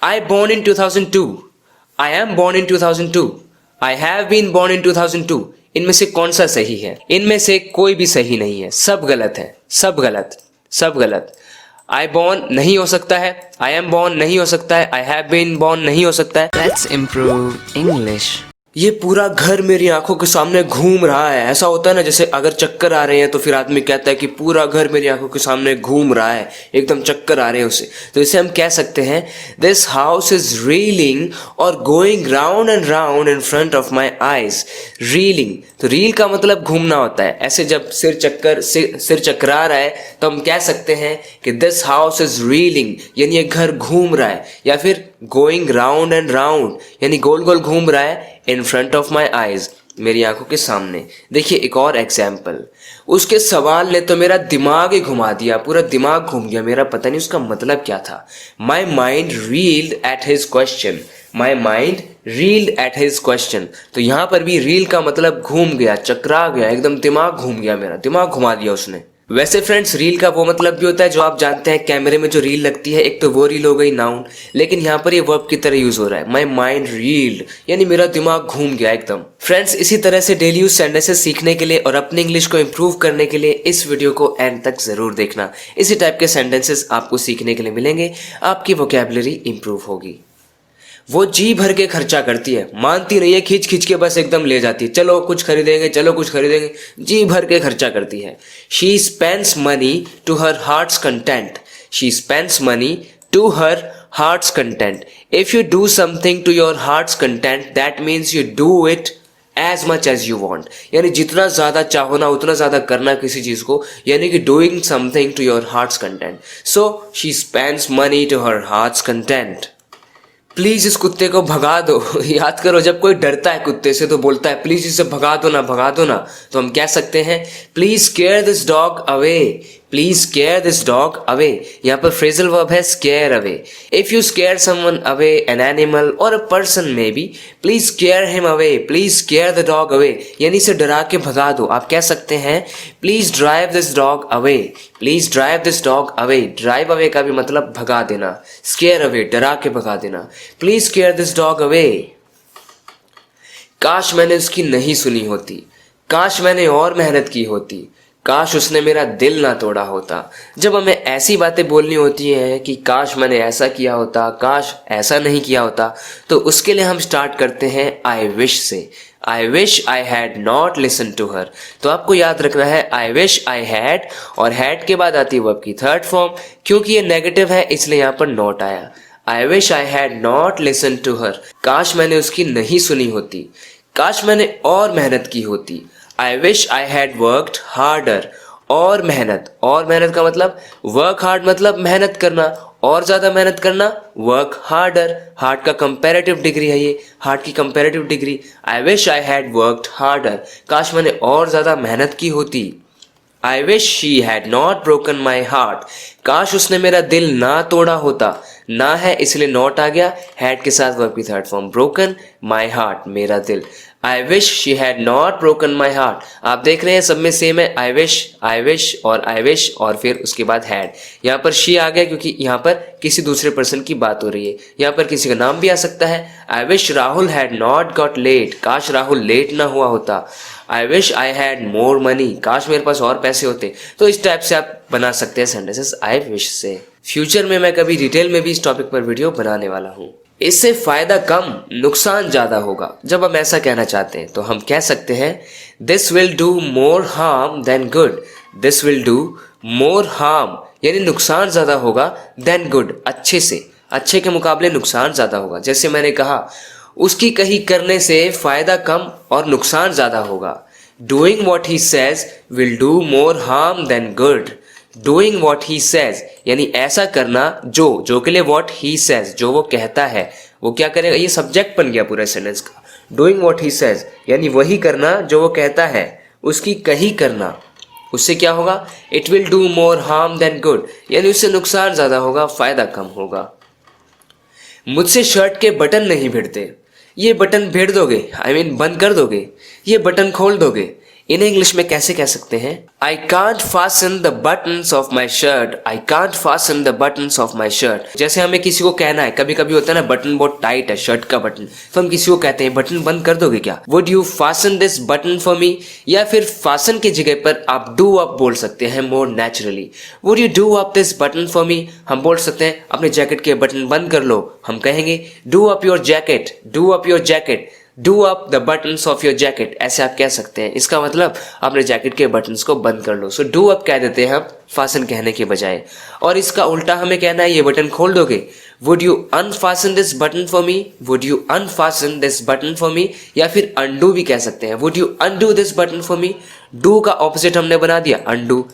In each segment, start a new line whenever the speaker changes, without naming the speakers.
I born in 2002. I am born in 2002. I have been born in 2002. इनमें से कौन सा सही है? इनमें से कोई भी सही नहीं है, सब गलत है, सब गलत, सब गलत। I born नहीं हो सकता है, I am born नहीं हो सकता है, I have been born नहीं हो सकता है।
Let's improve English.
ये पूरा घर मेरी आंखों के सामने घूम रहा है। ऐसा होता है ना, जैसे अगर चक्कर आ रहे हैं तो फिर आदमी कहता है कि पूरा घर मेरी आंखों के सामने घूम रहा है, एकदम चक्कर आ रहे हैं उसे। तो इसे हम कह सकते हैं दिस हाउस इज रीलिंग और going round and round in front of my eyes. Reeling, तो रील का मतलब घूमना होता है। ऐसे जब सिर चकरा रहा है तो हम कह सकते हैं कि दिस हाउस इज रीलिंग, यानी ये घर घूम रहा है। या फिर गोइंग राउंड एंड राउंड, यानी गोल गोल घूम रहा है इन फ्रंट ऑफ माई आईज, मेरी आंखों के सामने। देखिए एक और एग्जाम्पल, उसके सवाल ने तो मेरा दिमाग ही घुमा दिया, पूरा दिमाग घूम गया मेरा, पता नहीं उसका मतलब क्या था। My mind reeled at his question, my mind reeled at his question. तो यहां पर भी रील का मतलब घूम गया, चकरा गया, एकदम दिमाग घूम गया मेरा, दिमाग घुमा दिया उसने। वैसे फ्रेंड्स, रील का वो मतलब भी होता है जो आप जानते हैं, कैमरे में जो रील लगती है, एक तो वो रील हो गई नाउन, लेकिन यहाँ पर ये वर्ब की तरह यूज हो रहा है। माई माइंड रील्ड, यानी मेरा दिमाग घूम गया एकदम। फ्रेंड्स, इसी तरह से डेली यूज सेंटेंसेस सीखने के लिए और अपनी इंग्लिश को इंप्रूव करने के लिए इस वीडियो को एंड तक जरूर देखना। इसी टाइप के सेंटेंसेस आपको सीखने के लिए मिलेंगे, आपकी वोकैबुलरी इंप्रूव होगी। वो जी भर के खर्चा करती है, मानती नहीं है, खींच खींच के बस एकदम ले जाती है, चलो कुछ खरीदेंगे, चलो कुछ खरीदेंगे, जी भर के खर्चा करती है। She spends money to her heart's content, she spends money to her heart's content. If you do something to your heart's content, that means you do it as much as you want, यानी जितना ज्यादा चाहो ना उतना ज्यादा करना किसी चीज को, यानी कि doing something to your heart's content. So she spends money to her heart's content. Please इस कुत्ते को भगा दो। याद करो, जब कोई डरता है कुत्ते से तो बोलता है प्लीज इसे भगा दो ना, भगा दो ना। तो हम कह सकते हैं please scare this dog away, please scare this dog away. यहाँ पर फ्रेजल वर्ब है scare away. If you scare someone away, an animal और a person may be, please scare him away, please scare the dog away, यानी इसे डरा के भगा दो। आप कह सकते हैं please drive this dog away, please drive this dog away. Drive away का भी मतलब भगा देना, स्केयर अवे डरा के भगा देना। Please scare this dog away. काश मैंने उसकी नहीं सुनी होती, काश मैंने और मेहनत की होती, काश उसने मेरा दिल ना तोड़ा होता। जब हमें ऐसी बातें बोलनी होती हैं कि काश मैंने ऐसा किया होता, काश ऐसा नहीं किया होता, तो उसके लिए हम स्टार्ट करते हैं आई विश से। I wish I had not listen to her. तो आपको याद रखना है आई विश आई हैड, और हैड के बाद आती है वर्ब की थर्ड फॉर्म। क्योंकि ये नेगेटिव है इसलिए यहाँ पर नॉट आया। I wish I had not listen to her, काश मैंने उसकी नहीं सुनी होती, काश मैंने और मेहनत की होती। आई wish I had worked harder, और मेहनत का मतलब वर्क हार्ड मतलब मेहनत करना, और ज्यादा मेहनत करना, वर्क हार्डर। हार्ड का कंपैरेटिव डिग्री है ये, हार्ड की comparative degree. I wish I had worked harder, काश मैंने और ज्यादा मेहनत की होती। I wish she had not broken my heart, काश उसने मेरा दिल ना तोड़ा होता। ना है इसलिए नॉट आ गया, हैड के साथ वर्ब की third form. Broken my heart, मेरा दिल। I wish she had not broken my heart. आप देख रहे हैं सब में सेम है, आई विश और आई विश और फिर उसके बाद हैड। यहाँ पर शी आ गया क्योंकि यहाँ पर किसी दूसरे पर्सन की बात हो रही है, यहाँ पर किसी का नाम भी आ सकता है। I wish Rahul had not got late, काश राहुल लेट ना हुआ होता। I wish I had more money, काश मेरे पास और पैसे होते। तो इस टाइप से आप बना सकते हैं सेंटेंसेस आई विश से। फ्यूचर में मैं कभी डिटेल में भी इस टॉपिक पर वीडियो बनाने वाला हूँ। इससे फायदा कम नुकसान ज्यादा होगा। जब हम ऐसा कहना चाहते हैं तो हम कह सकते हैं this will do more harm then good, this will do more harm, यानी नुकसान ज्यादा होगा देन गुड, अच्छे से, अच्छे के मुकाबले नुकसान ज्यादा होगा। जैसे मैंने कहा उसकी कही करने से फायदा कम और नुकसान ज्यादा होगा। Doing what he says will do more harm then good. Doing what he says यानी ऐसा करना जो के लिए वॉट ही सेज, जो वो कहता है वो क्या करेगा, ये सब्जेक्ट बन गया पूरा सेंटेंस का। डूइंग वॉट ही सेज यानी वही करना जो वो कहता है, उसकी कही करना, उससे क्या होगा, it will do more harm then good, यानी उससे नुकसान ज्यादा होगा, फायदा कम होगा। मुझसे शर्ट के बटन नहीं भिड़ते, ये बटन भेड़ दोगे, आई मीन बंद कर दोगे, ये बटन खोल दोगे। इन्हें इंग्लिश में कैसे कह सकते हैं? I can't fasten the buttons of my shirt. I can't fasten the buttons of my shirt. जैसे हमें किसी को कहना है, कभी कभी होता है ना बटन बहुत टाइट है शर्ट का बटन, तो हम किसी को कहते हैं बटन बंद कर दोगे क्या? Would you fasten this button for me? या फिर fasten की जगह पर आप do up बोल सकते हैं more naturally. Would you do up this button for me? हम बोल सकते हैं अपने जैकेट के बटन बंद कर लो, हम कहेंगे do up your jacket, do up your jacket. Do up the buttons of your jacket, ऐसे आप कह सकते हैं। इसका मतलब अपने जैकेट के बटन्स को बंद कर लो। सो डू अप कह देते हैं हम फासन कहने के बजाय। और इसका उल्टा हमें कहना है ये बटन खोल दोगे, would you unfasten this button for me, would you unfasten this button for me, या फिर अनडू भी कह सकते हैं, would you undo this button for me. Do का ऑपोजिट हमने बना दिया अनडू।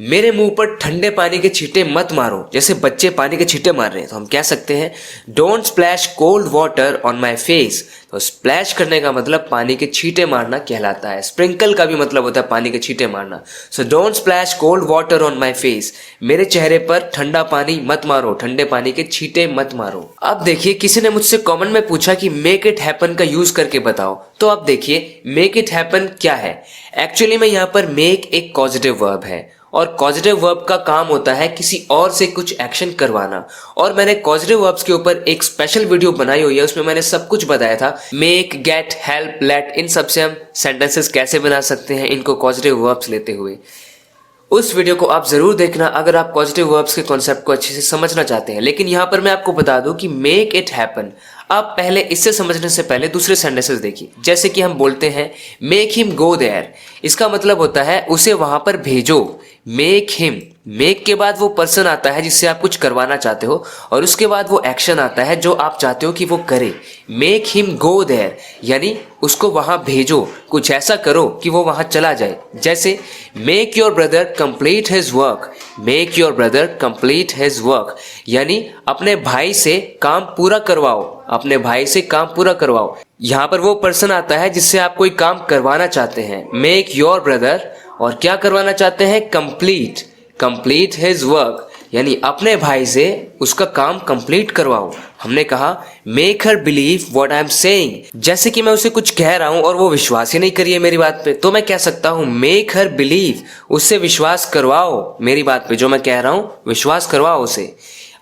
मेरे मुंह पर ठंडे पानी के छींटे मत मारो, जैसे बच्चे पानी के छींटे मार रहे हैं तो हम कह सकते हैं don't splash cold water on my face. तो स्प्लैश करने का मतलब पानी के छींटे मारना कहलाता है। स्प्रिंकल का भी मतलब होता है पानी के छींटे मारना। So don't splash cold water on my face, मेरे चेहरे पर ठंडा पानी मत मारो, ठंडे पानी के छींटे मत मारो। अब देखिए किसी ने मुझसे कमेंट में पूछा कि मेक इट हैपन का यूज करके बताओ। तो अब देखिए मेक इट हैपन क्या है। एक्चुअली में यहाँ पर मेक एक पॉजिटिव वर्ब है और पॉजिटिव वर्ब का काम होता है किसी और से कुछ एक्शन करवाना। और मैंने पॉजिटिव वर्ब्स के ऊपर एक स्पेशल वीडियो बनाई हुई है, उसमें मैंने सब कुछ बताया था। मेक, गेट, हेल्प, लेट, इन सब से हम सेंटेंसेस कैसे बना सकते हैं इनको पॉजिटिव वर्ब्स लेते हुए। उस वीडियो को आप जरूर देखना अगर आप पॉजिटिव वर्ब्स के कॉन्सेप्ट को अच्छे से समझना चाहते हैं। लेकिन यहाँ पर मैं आपको बता दूं कि मेक इट हैपन, आप पहले इससे समझने से पहले दूसरे सेंटेंसेस देखिए। जैसे कि हम बोलते हैं मेक हिम गो देयर, इसका मतलब होता है उसे वहां पर भेजो। मेक हिम, मेक के बाद वो पर्सन आता है जिससे आप कुछ करवाना चाहते हो, और उसके बाद वो एक्शन आता है जो आप चाहते हो कि वो करे। मेक हिम गो देयर यानी उसको वहां भेजो, कुछ ऐसा करो कि वो वहां चला जाए। जैसे make your brother complete his work, make your brother complete his work यानी अपने भाई से काम पूरा करवाओ, अपने भाई से काम पूरा करवाओ। यहाँ पर वो पर्सन आता है जिससे आप कोई काम करवाना चाहते हैं। मेक योर ब्रदर, और क्या करवाना चाहते हैं? कंप्लीट, कंप्लीट हिज वर्क यानी अपने भाई से उसका काम कंप्लीट करवाओ। हमने कहा make her believe what I am saying, जैसे कि मैं उसे कुछ कह रहा हूं और वो विश्वास ही नहीं करी है मेरी बात पे, तो मैं कह सकता हूं मेक हर बिलीव, उससे विश्वास करवाओ मेरी बात पे, जो मैं कह रहा हूं विश्वास करवाओ उसे।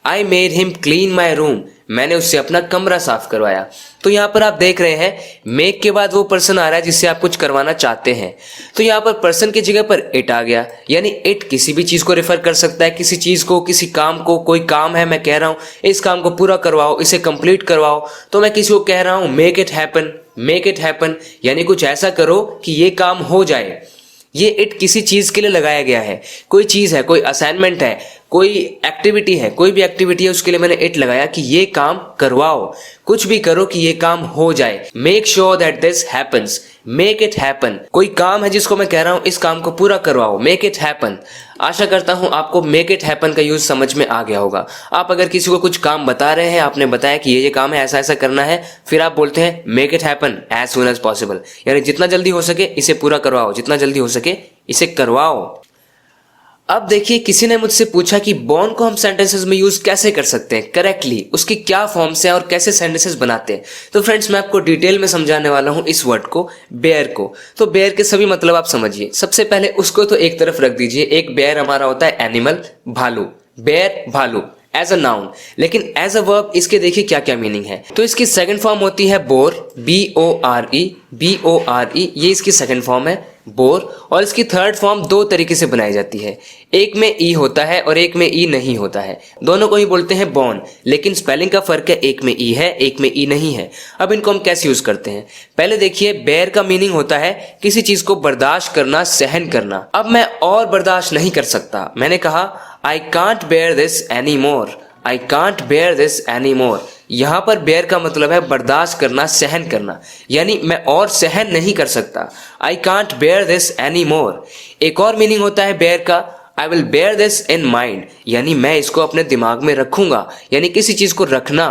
I made him clean my room, मैंने उससे अपना कमरा साफ करवाया। तो यहाँ पर आप देख रहे हैं मेक के बाद वो पर्सन आ रहा है जिससे आप कुछ करवाना चाहते हैं। तो यहाँ पर पर्सन की जगह पर इट आ गया, यानी इट किसी भी चीज को रेफर कर सकता है, किसी चीज को, किसी काम को। कोई काम है, मैं कह रहा हूँ इस काम को पूरा करवाओ, इसे कंप्लीट करवाओ, तो मैं किसी को कह रहा हूँ make it happen. Make it happen यानी कुछ ऐसा करो कि ये काम हो जाए। ये इट किसी चीज के लिए लगाया गया है, कोई चीज है, कोई असाइनमेंट है, कोई एक्टिविटी है, कोई भी एक्टिविटी है, उसके लिए मैंने इट लगाया कि ये काम करवाओ, कुछ भी करो कि ये काम हो जाए। Make sure that this happens, make it happen. कोई काम है जिसको मैं कह रहा हूं इस काम को पूरा करवाओ, मेक इट हैपन। आशा करता हूं आपको मेक इट हैपन का यूज समझ में आ गया होगा। आप अगर किसी को कुछ काम बता रहे हैं, आपने बताया कि ये काम है, ऐसा ऐसा करना है, फिर आप बोलते हैं make it happen as soon as possible, यानी जितना जल्दी हो सके इसे पूरा करवाओ, जितना जल्दी हो सके इसे करवाओ। अब देखिए किसी ने मुझसे पूछा कि बॉर्न को हम सेंटेंसेस में यूज कैसे कर सकते हैं करेक्टली, उसकी क्या फॉर्म्स हैं और कैसे सेंटेंसेस बनाते हैं। तो फ्रेंड्स मैं आपको डिटेल में समझाने वाला हूं इस वर्ड को, बेयर को। तो बेयर के सभी मतलब आप समझिए। सबसे पहले उसको तो एक तरफ रख दीजिए। एक बेयर हमारा होता है एनिमल, भालू, बेयर भालू एज अ नाउन। लेकिन एज अ वर्ब इसके देखिए क्या क्या मीनिंग है। तो इसकी सेकंड फॉर्म होती है बोर, BORE, BORE, ये इसकी सेकंड फॉर्म है बोर। और इसकी थर्ड फॉर्म दो तरीके से बनाई जाती है, एक में ई होता है और एक में ई नहीं होता है। दोनों को ही बोलते हैं बॉर्न, लेकिन स्पेलिंग का फर्क है, एक में ई है एक में ई नहीं है। अब इनको हम कैसे यूज करते हैं, पहले देखिए बेयर का मीनिंग होता है किसी चीज को बर्दाश्त करना, सहन करना। अब मैं और बर्दाश्त नहीं कर सकता, मैंने कहा I can't bear this any more, I can't bear this any more. यहां पर बेयर का मतलब है बर्दाश्त करना, सहन करना, यानी मैं और सहन नहीं कर सकता। I can't bear this any more. एक और मीनिंग होता है बेयर का, I will bear this in mind, यानी मैं इसको अपने दिमाग में रखूंगा, यानी किसी चीज को रखना।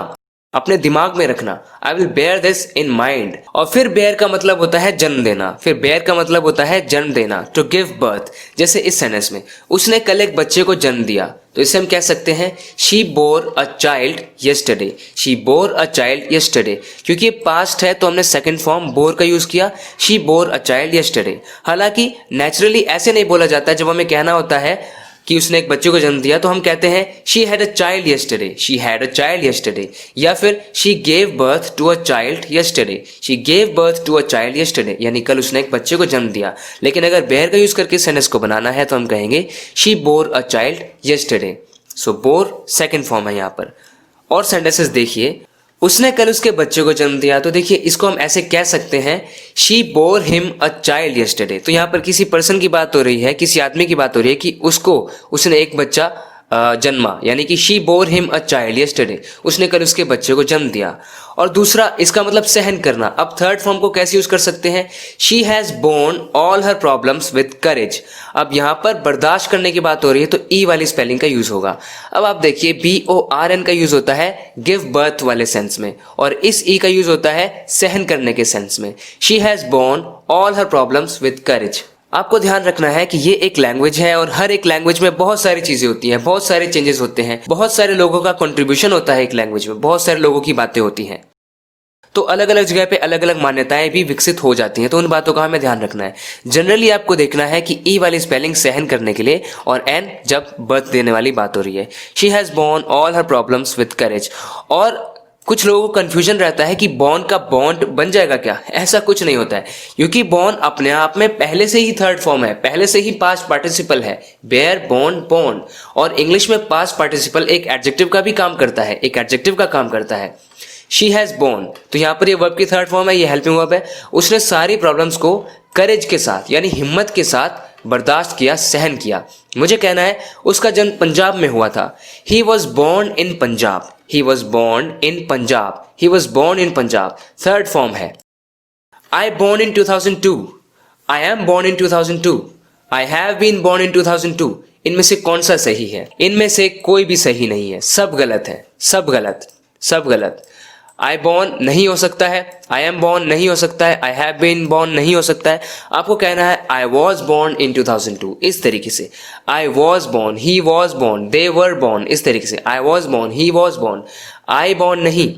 अपने दिमाग में रखना। I will bear this in mind. और फिर बेयर का मतलब होता है जन्म देना। फिर बेयर का मतलब होता है जन्म देना, टू गिव बर्थ। जैसे इस सेंटेंस में, उसने कल एक बच्चे को जन्म दिया, तो इसे हम कह सकते हैं she bore a child yesterday. She bore a child yesterday. क्योंकि ये पास्ट है तो हमने सेकंड फॉर्म बोर का यूज किया, she bore a child yesterday. हालांकि नेचुरली ऐसे नहीं बोला जाता है। जब हमें कहना होता है कि उसने एक बच्चे को जन्म दिया तो हम कहते हैं she had a child yesterday, she had a child yesterday. या फिर she gave birth to a child yesterday, she gave birth to a child yesterday, यानी कल उसने एक बच्चे को जन्म दिया। लेकिन अगर बेयर का यूज करके सेंटेंस को बनाना है तो हम कहेंगे she bore a child yesterday. So bore second form है यहाँ पर। और सेंटेंसेस देखिए, उसने कल उसके बच्चे को जन्म दिया, तो देखिए इसको हम ऐसे कह सकते हैं she bore him a child yesterday. तो यहाँ पर किसी पर्सन की बात हो रही है, किसी आदमी की बात हो रही है कि उसने एक बच्चा जन्मा, यानी कि she bore him a child yesterday, उसने कल उसके बच्चे को जन्म दिया। और दूसरा, इसका मतलब सहन करना। अब थर्ड फॉर्म को कैसे यूज कर सकते हैं, she has borne all her problems with courage. अब यहाँ पर बर्दाश्त करने की बात हो रही है तो ई वाली स्पेलिंग का यूज होगा। अब आप देखिए BORN का यूज होता है गिव बर्थ वाले सेंस में, और इस ई का यूज होता है सहन करने के सेंस में। She has borne all her problems with courage. आपको ध्यान रखना है कि ये एक लैंग्वेज है और हर एक लैंग्वेज में बहुत सारी चीजें होती हैं, बहुत सारे चेंजेस होते हैं, बहुत सारे लोगों का कंट्रीब्यूशन होता है एक लैंग्वेज में, बहुत सारे लोगों की बातें होती हैं। तो अलग अलग जगह पे अलग अलग मान्यताएं भी विकसित हो जाती हैं, तो उन बातों का हमें ध्यान रखना है। जनरली आपको देखना है कि ई वाली स्पेलिंग सहन करने के लिए और एन जब बर्थ देने वाली बात हो रही है। She has borne all her problems with courage. और कुछ लोगों को कंफ्यूजन रहता है कि बॉर्न का बॉन्ड बन जाएगा क्या, ऐसा कुछ नहीं होता है, क्योंकि बॉर्न अपने आप में पहले से ही थर्ड फॉर्म है, पहले से ही पास्ट पार्टिसिपल है, बेयर बोर्न बॉर्न। और इंग्लिश में पास्ट पार्टिसिपल एक एडजेक्टिव का भी काम करता है, एक एडजेक्टिव का काम करता है। शी हैज बोर्न, तो यहाँ पर ये वर्ब की थर्ड फॉर्म है, ये हेल्पिंग वर्ब है। उसने सारी प्रॉब्लम्स को करेज के साथ यानी हिम्मत के साथ बर्दाश्त किया, सहन किया। मुझे कहना है उसका जन्म पंजाब में हुआ था। He was born in Punjab, he was born in Punjab, he was born in Punjab. Third form है। I born in 2002, I am born in 2002, I have been born in 2002। इनमें से कौन सा सही है? इनमें से कोई भी सही नहीं है, सब गलत है, सब गलत, सब गलत। आई बॉर्न नहीं हो सकता है, आई एम बॉर्न नहीं हो सकता है, आई हैव बीन बॉर्न नहीं हो सकता है। आपको कहना है आई वॉज बॉर्न इन 2002, इस तरीके से। I was born, he was born, they were born, इस तरीके से। I was born, he was born. I born नहीं,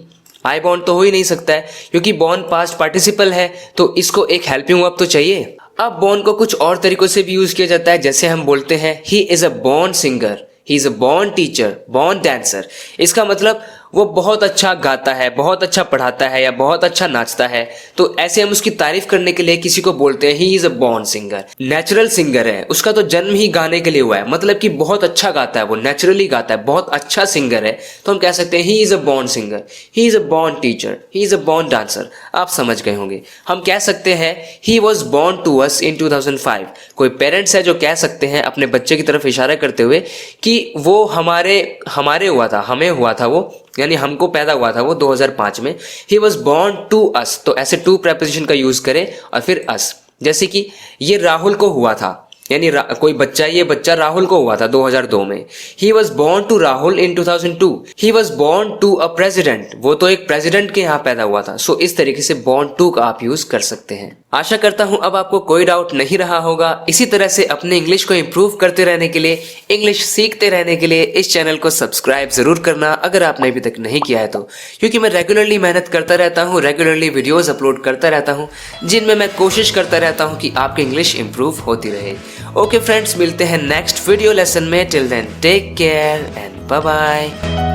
आई बॉर्न तो हो ही नहीं सकता है क्योंकि बॉर्न पास्ट पार्टिसिपल है, तो इसको एक हेल्पिंग वर्ब तो चाहिए। अब बॉर्न को कुछ और तरीकों से भी यूज किया जाता है, जैसे हम बोलते हैं he is a born singer, he is a born teacher, born dancer. इसका मतलब वो बहुत अच्छा गाता है, बहुत अच्छा पढ़ाता है या बहुत अच्छा नाचता है, तो ऐसे हम उसकी तारीफ करने के लिए किसी को बोलते हैं he is a born singer. Natural singer है, उसका तो जन्म ही गाने के लिए हुआ है, मतलब कि बहुत अच्छा गाता है, वो नेचुरली गाता है, बहुत अच्छा सिंगर है, तो हम कह सकते हैं he is a born singer, he is a born teacher, he is a born dancer. आप समझ गए होंगे। हम कह सकते हैं he was born to us in 2005। कोई पेरेंट्स है जो कह सकते हैं अपने बच्चे की तरफ इशारा करते हुए कि वो हमारे हुआ था, हमें हुआ था, वो यानी हमको पैदा हुआ था वो 2005 में। He was born to us, तो ऐसे टू प्रेपोजिशन का यूज करें और फिर अस। जैसे कि ये राहुल को हुआ था, यानी कोई बच्चा, ये बच्चा राहुल को हुआ था 2002 में। He was born to Rahul in 2002। He was born to a president, वो तो एक प्रेसिडेंट के यहाँ पैदा हुआ था। सो इस तरीके से बॉर्न टू का आप यूज कर सकते हैं। आशा करता हूं अब आपको कोई डाउट नहीं रहा होगा। इसी तरह से अपने इंग्लिश को इम्प्रूव करते रहने के लिए, इंग्लिश सीखते रहने के लिए इस चैनल को सब्सक्राइब जरूर करना अगर आपने अभी तक नहीं किया है तो, क्योंकि मैं रेगुलरली मेहनत करता रहता हूँ, रेगुलरली वीडियोज अपलोड करता रहता हूँ जिनमें मैं कोशिश करता रहता हूँ कि आपकी इंग्लिश इम्प्रूव होती रहे। ओके फ्रेंड्स, मिलते हैं नेक्स्ट वीडियो लेसन में। Till then take care and bye bye.